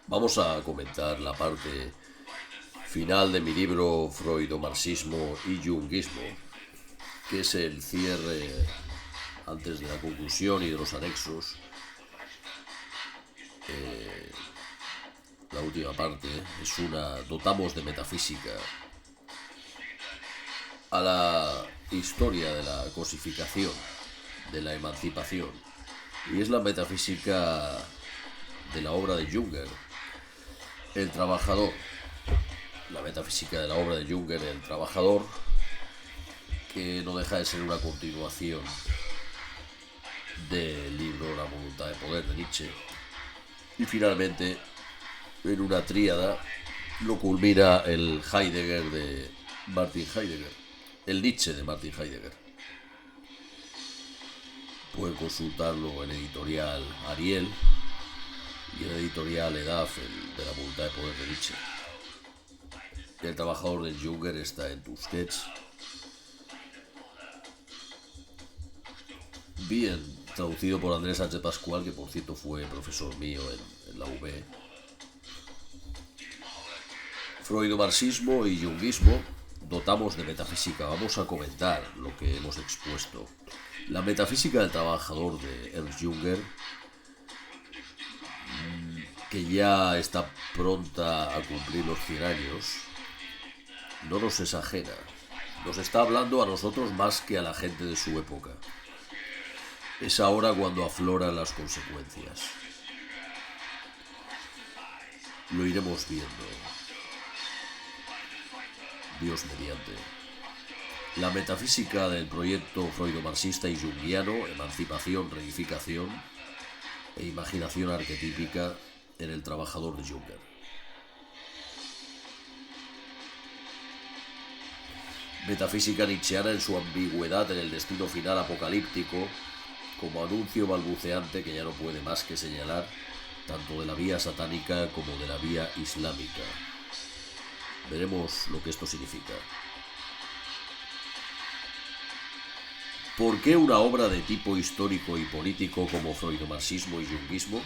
Vamos a comentar la parte final de mi libro Freudomarxismo y Junguismo, que es el cierre antes de la conclusión y de los anexos. La última parte es dotamos de metafísica a la historia de la cosificación, de la emancipación, y es la metafísica de la obra de Junger, El Trabajador. La metafísica de la obra de Junger, El Trabajador, que no deja de ser una continuación del libro La voluntad de poder de Nietzsche. Y finalmente, en una tríada, lo culmina el Heidegger de Martin Heidegger, el Nietzsche de Martin Heidegger. Pueden consultarlo en editorial Ariel y en editorial EDAF, el de La voluntad de poder de Nietzsche. El Trabajador de Junger está en Tusquets. Bien traducido por Andrés Sánchez Pascual, que por cierto fue profesor mío en la UB. Freudomarxismo y Junguismo dotamos de metafísica. Vamos a comentar lo que hemos expuesto. La metafísica del trabajador de Ernst Junger, que ya está pronta a cumplir los 100 años, no nos es ajena. Nos está hablando a nosotros más que a la gente de su época. Es ahora cuando afloran las consecuencias. Lo iremos viendo. Dios mediante. La metafísica del proyecto freudomarxista y junguiano, emancipación, reificación e imaginación arquetípica en El Trabajador de Junger. Metafísica nietzscheana en su ambigüedad en el destino final apocalíptico, como anuncio balbuceante que ya no puede más que señalar tanto de la vía satánica como de la vía islámica. Veremos lo que esto significa. ¿Por qué una obra de tipo histórico y político como freudomarxismo y junguismo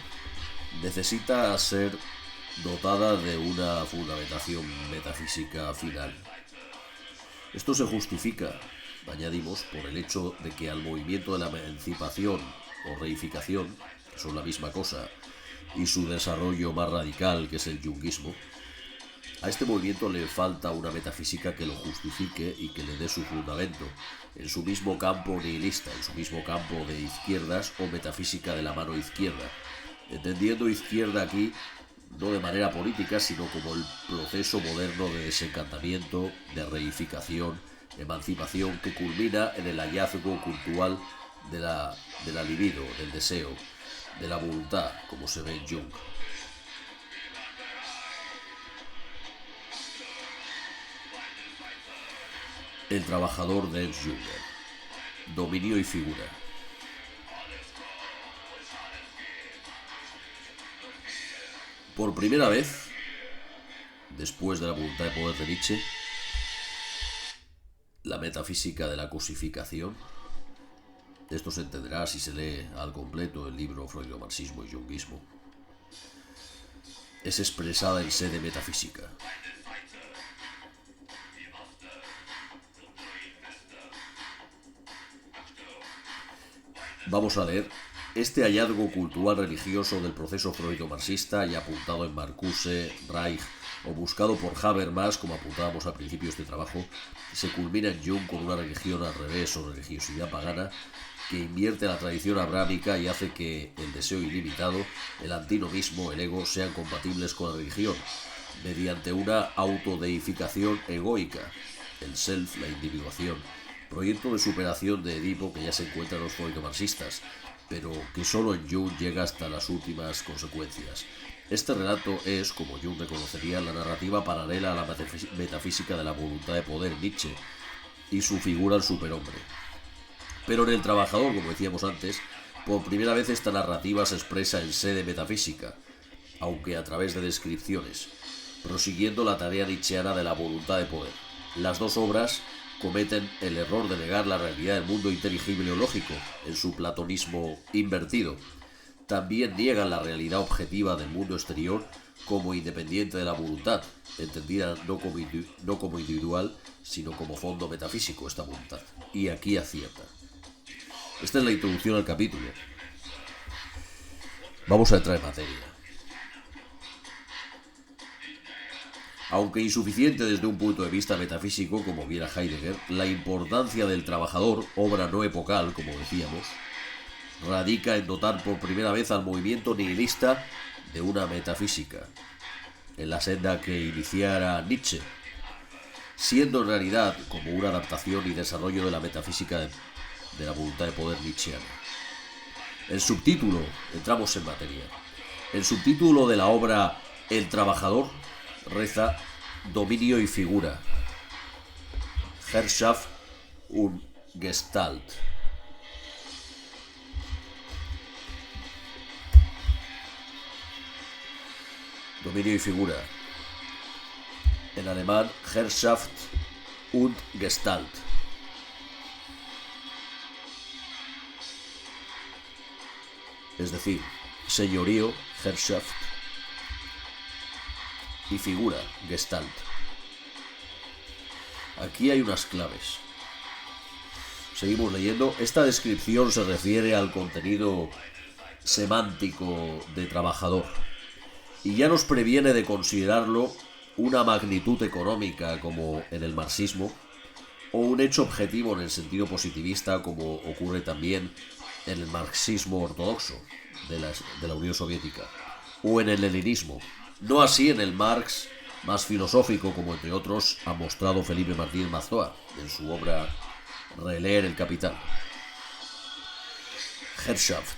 necesita ser dotada de una fundamentación metafísica final? Esto se justifica, añadimos, por el hecho de que al movimiento de la emancipación o reificación, que son la misma cosa, y su desarrollo más radical, que es el junguismo, a este movimiento le falta una metafísica que lo justifique y que le dé su fundamento, en su mismo campo nihilista, en su mismo campo de izquierdas o metafísica de la mano izquierda, entendiendo izquierda aquí no de manera política, sino como el proceso moderno de desencantamiento, de reificación, emancipación que culmina en el hallazgo cultural de la libido, del deseo, de la voluntad, como se ve en Jung. El Trabajador de Ernst Junger. Dominio y figura. Por primera vez, después de la voluntad de poder de Nietzsche, la metafísica de la cosificación. Esto se entenderá si se lee al completo el libro Freudomarxismo y Junguismo. Es expresada en sede metafísica. Vamos a leer este hallazgo cultural religioso del proceso freudomarxista, ya apuntado en Marcuse, Reich o buscado por Habermas, como apuntábamos al principio de este trabajo, se culmina en Jung con una religión al revés o religiosidad pagana que invierte la tradición abrámica y hace que el deseo ilimitado, el antinomismo, el ego, sean compatibles con la religión, mediante una autodeificación egoica, el self, la individuación, proyecto de superación de Edipo que ya se encuentra en los freudomarxistas, pero que solo en Jung llega hasta las últimas consecuencias. Este relato es, como Jung reconocería, la narrativa paralela a la metafísica de la voluntad de poder Nietzsche y su figura al superhombre. Pero en El Trabajador, como decíamos antes, por primera vez esta narrativa se expresa en sede metafísica, aunque a través de descripciones, prosiguiendo la tarea nietzscheana de la voluntad de poder. Las dos obras cometen el error de negar la realidad del mundo inteligible o lógico en su platonismo invertido. También niegan la realidad objetiva del mundo exterior como independiente de la voluntad, entendida no como individual, sino como fondo metafísico esta voluntad. Y aquí acierta. Esta es la introducción al capítulo. Vamos a entrar en materia. Aunque insuficiente desde un punto de vista metafísico, como viera Heidegger, la importancia del trabajador, obra no epocal, como decíamos, radica en dotar por primera vez al movimiento nihilista de una metafísica, en la senda que iniciara Nietzsche, siendo en realidad como una adaptación y desarrollo de la metafísica de la voluntad de poder nietzscheana. El subtítulo, entramos en materia, el subtítulo de la obra El trabajador reza Dominio y figura, Herrschaft und Gestalt. Dominio y figura. En alemán, Herrschaft und Gestalt. Es decir, señorío, Herrschaft, y figura, Gestalt. Aquí hay unas claves. Seguimos leyendo. Esta descripción se refiere al contenido semántico de trabajador y ya nos previene de considerarlo una magnitud económica como en el marxismo o un hecho objetivo en el sentido positivista como ocurre también en el marxismo ortodoxo de la Unión Soviética o en el leninismo. No así en el Marx más filosófico, como entre otros ha mostrado Felipe Martínez Mazzoa en su obra Releer el Capital. Herrschaft,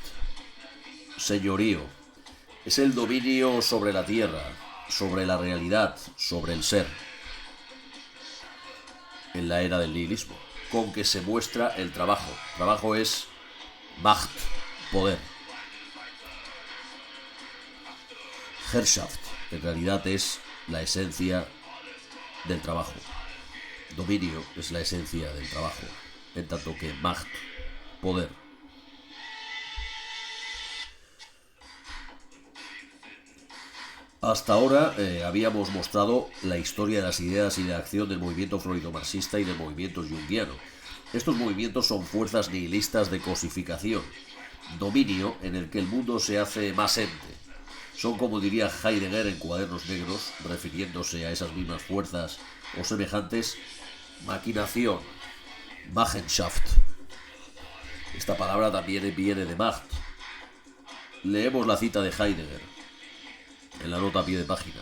señorío, es el dominio sobre la tierra, sobre la realidad, sobre el ser, en la era del nihilismo, con que se muestra el trabajo. Trabajo es Macht, poder. Herrschaft, en realidad es la esencia del trabajo. Dominio es la esencia del trabajo, en tanto que Macht, poder. Hasta ahora habíamos mostrado la historia de las ideas y de la acción del movimiento freudo-marxista y del movimiento junguiano. Estos movimientos son fuerzas nihilistas de cosificación, dominio en el que el mundo se hace más ente. Son, como diría Heidegger en Cuadernos Negros, refiriéndose a esas mismas fuerzas o semejantes, maquinación, Machenschaft. Esta palabra también viene de Macht. Leemos la cita de Heidegger en la nota a pie de página.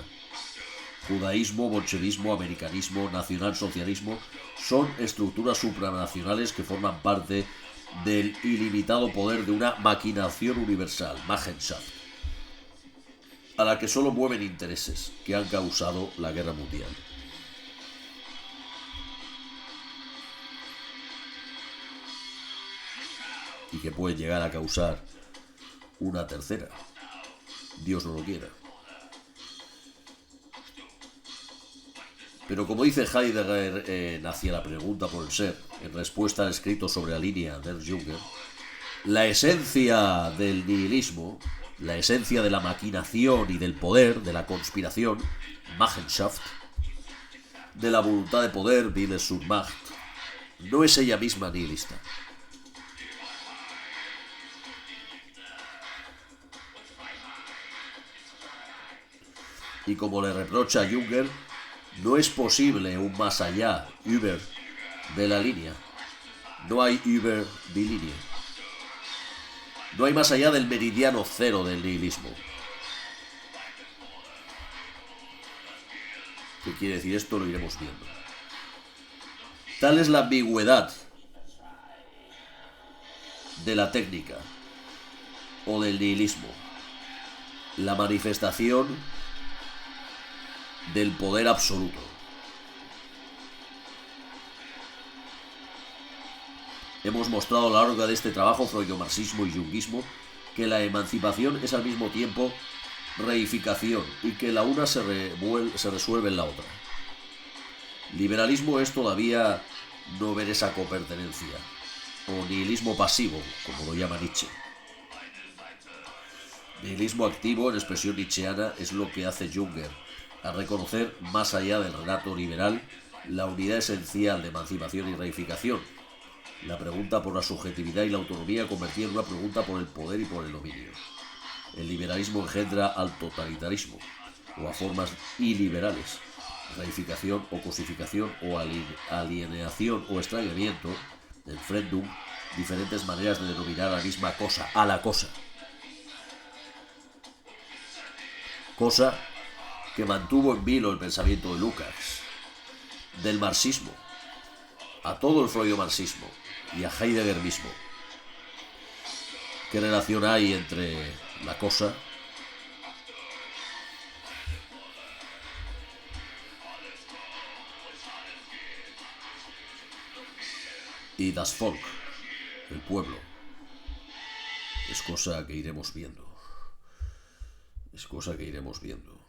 Judaísmo, bolchevismo, americanismo, nacionalsocialismo son estructuras supranacionales que forman parte del ilimitado poder de una maquinación universal, Machenschaft, a la que solo mueven intereses que han causado la guerra mundial. Y que pueden llegar a causar una tercera. Dios no lo quiera. Pero como dice Heidegger hacia la pregunta por el ser, en respuesta al escrito sobre la línea de Junger, la esencia del nihilismo, la esencia de la maquinación y del poder, de la conspiración, Machenschaft, de la voluntad de poder, Wille zur Macht, no es ella misma nihilista. Y como le reprocha a Junger, no es posible un más allá, über, de la línea. No hay über die Linie. No hay más allá del meridiano cero del nihilismo. ¿Qué quiere decir esto? Lo iremos viendo. Tal es la ambigüedad de la técnica o del nihilismo, la manifestación del poder absoluto. Hemos mostrado a lo largo de este trabajo freudo-marxismo y junguismo que la emancipación es al mismo tiempo reificación y que la una se resuelve en la otra. Liberalismo es todavía no ver esa copertenencia, o nihilismo pasivo, como lo llama Nietzsche. Nihilismo activo, en expresión nietzscheana, es lo que hace Junger, a reconocer, más allá del relato liberal, la unidad esencial de emancipación y reificación. La pregunta por la subjetividad y la autonomía convertida en una pregunta por el poder y por el dominio. El liberalismo engendra al totalitarismo, o a formas iliberales, reificación o cosificación o alienación o extrañamiento, enfrentum, diferentes maneras de denominar a la misma cosa, a la cosa. Cosa que mantuvo en vilo el pensamiento de Lukács, del marxismo, a todo el freudomarxismo y a Heidegger mismo. ¿Qué relación hay entre la cosa y das Volk, el pueblo? Es cosa que iremos viendo. Es cosa que iremos viendo.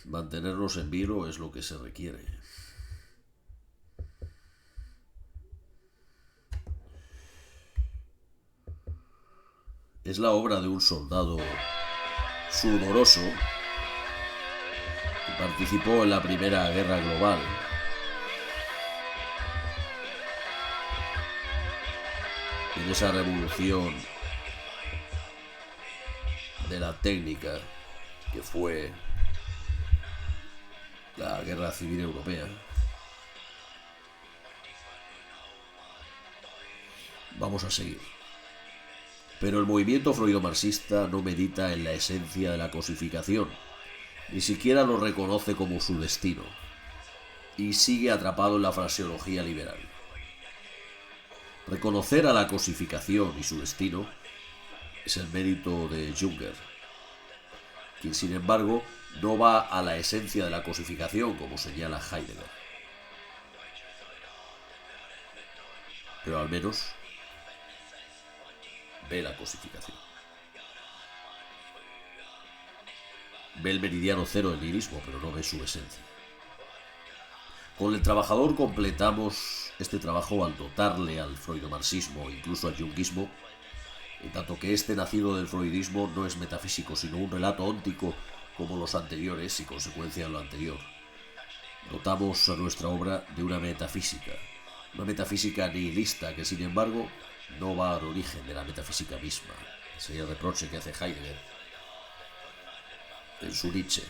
Mantenernos en vilo es lo que se requiere. Es la obra de un soldado sudoroso que participó en la Primera Guerra Global. En esa revolución de la técnica que fue la Guerra Civil Europea. Vamos a seguir. Pero el movimiento freudomarxista no medita en la esencia de la cosificación, ni siquiera lo reconoce como su destino, y sigue atrapado en la fraseología liberal. Reconocer a la cosificación y su destino es el mérito de Junger, quien sin embargo no va a la esencia de la cosificación como señala Heidegger. Pero al menos ve la cosificación. Ve el meridiano cero del nihilismo, pero no ve su esencia. Con el trabajador completamos este trabajo al dotarle al freudomarxismo, incluso al junguismo, en tanto que este nacido del freudismo no es metafísico, sino un relato óntico como los anteriores y consecuencia de lo anterior. Dotamos a nuestra obra de una metafísica nihilista que sin embargo no va al origen de la metafísica misma. Sería el reproche que hace Heidegger en su Nietzsche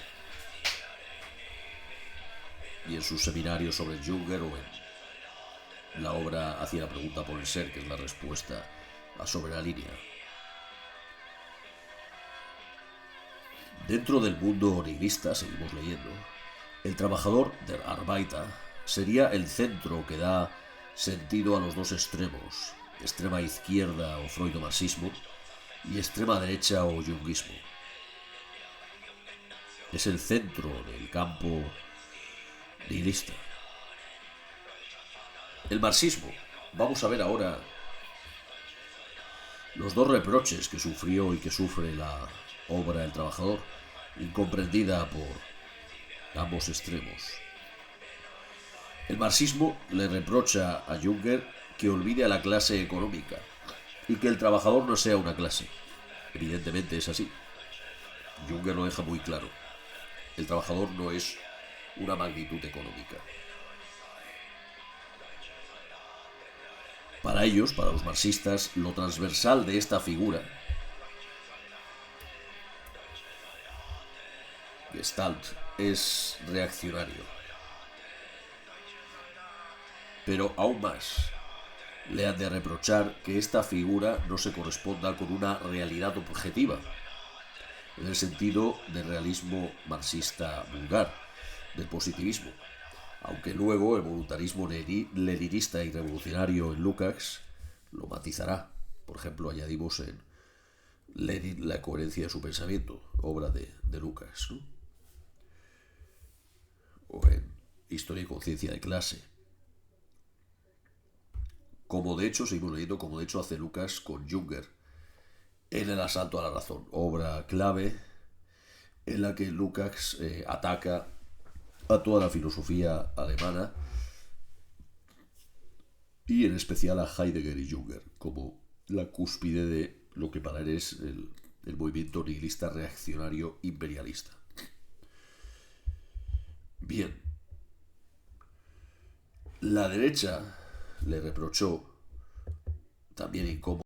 y en sus seminarios sobre Junger o en la obra Hacia la pregunta por el ser, que es la respuesta a Sobre la línea. Dentro del mundo nihilista, seguimos leyendo, el trabajador, der Arbeiter, sería el centro que da sentido a los dos extremos, extrema izquierda o freudomarxismo y extrema derecha o junguismo. Es el centro del campo nihilista. El marxismo. Vamos a ver ahora los dos reproches que sufrió y que sufre la obra del trabajador, incomprendida por ambos extremos. El marxismo le reprocha a Junger que olvide a la clase económica y que el trabajador no sea una clase. Evidentemente es así. Junger lo deja muy claro. El trabajador no es una magnitud económica. Para ellos, para los marxistas, lo transversal de esta figura, Gestalt, es reaccionario. Pero aún más, le han de reprochar que esta figura no se corresponda con una realidad objetiva, en el sentido del realismo marxista vulgar, del positivismo, aunque luego el voluntarismo leninista y revolucionario en Lukács lo matizará. Por ejemplo, añadimos en Lenin La coherencia de su pensamiento, obra de Lukács, ¿no? O en Historia y conciencia de clase. Como de hecho, seguimos leyendo, como de hecho hace Lukács con Junger en El asalto a la razón, obra clave en la que Lukács ataca a toda la filosofía alemana y en especial a Heidegger y Junger como la cúspide de lo que para él es el movimiento nihilista reaccionario imperialista. Bien, la derecha le reprochó, también incómodo,